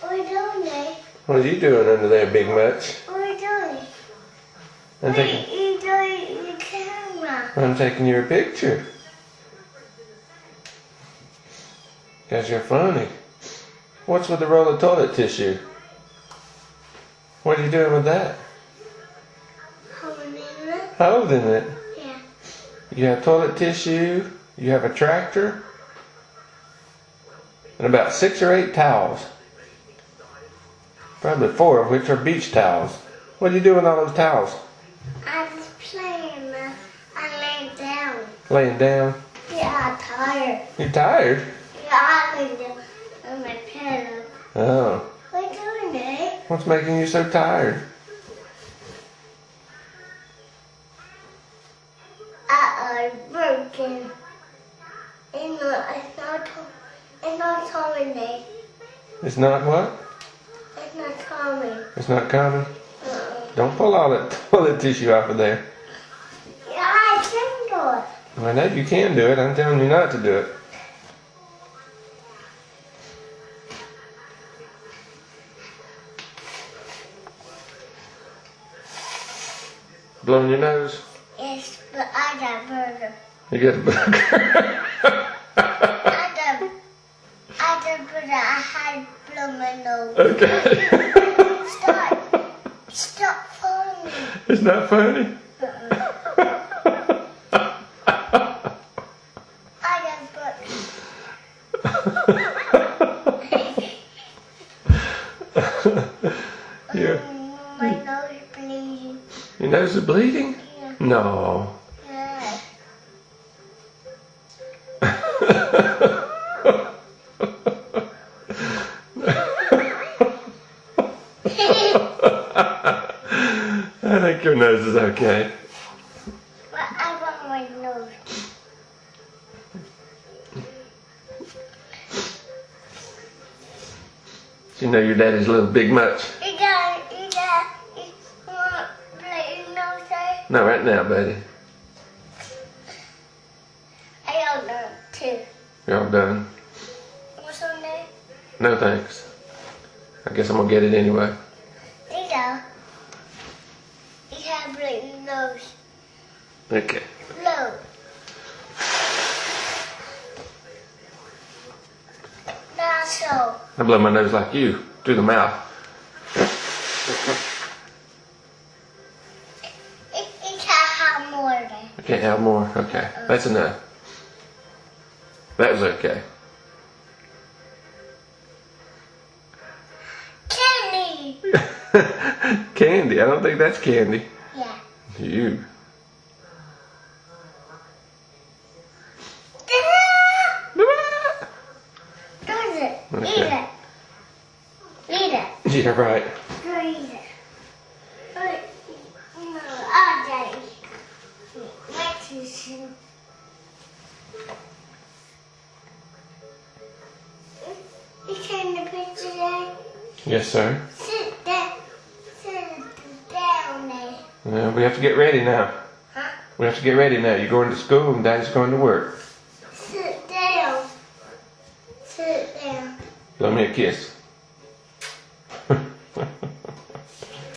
What are you doing, Nick? What are you doing under there, Big Much? What are you doing? I'm What are you doing with the camera? I'm taking your picture. Because you're funny. What's with the roll of toilet tissue? What are you doing with that? Holding it? Holding it. Yeah. You have toilet tissue, you have a tractor, and about 6 or 8 towels. Probably 4 of which are beach towels. What are you doing with all those towels? I was playing. I laid down. Laying down. Yeah, I'm tired. You tired? Yeah, I laid down on my pillow. Oh. What are you doing, Nick? What's making you so tired? Broken. It's not coming, Nick. It's not what? It's not coming. It's not coming? Don't pull all that toilet tissue off of there. Yeah, I can do it. I know you can do it. I'm telling you not to do it. Blowing your nose? Yes, but I got burger. You got a booger. I got burger. I had blow my nose. Okay. Stop following me. It's not funny? I got burger. Yeah. My nose is bleeding. Your nose is bleeding? Yeah. No. Yeah. I think your nose is okay. But I want my nose. You know your daddy's a little Big Much. You want to play your nose there? Not right now, buddy. I don't know too. You're all done. What's on there? No thanks. I guess I'm gonna get it anyway. You have blue nose. Okay. Blue. Not so. I blow my nose like you, through the mouth. It can't have more there. I can't have more. Okay, that's enough. That was okay. Candy. Candy. I don't think that's candy. Yeah. You. Does it? Okay. Eat it. Eat it. Yeah, right. Go eat it. Oh, Daddy. What's this? You taking the picture there? Yes, sir. Sit down. Sit down there. Yeah, we have to get ready now. Huh? We have to get ready now. You're going to school and Daddy's going to work. Sit down. Sit down. Blow me a kiss.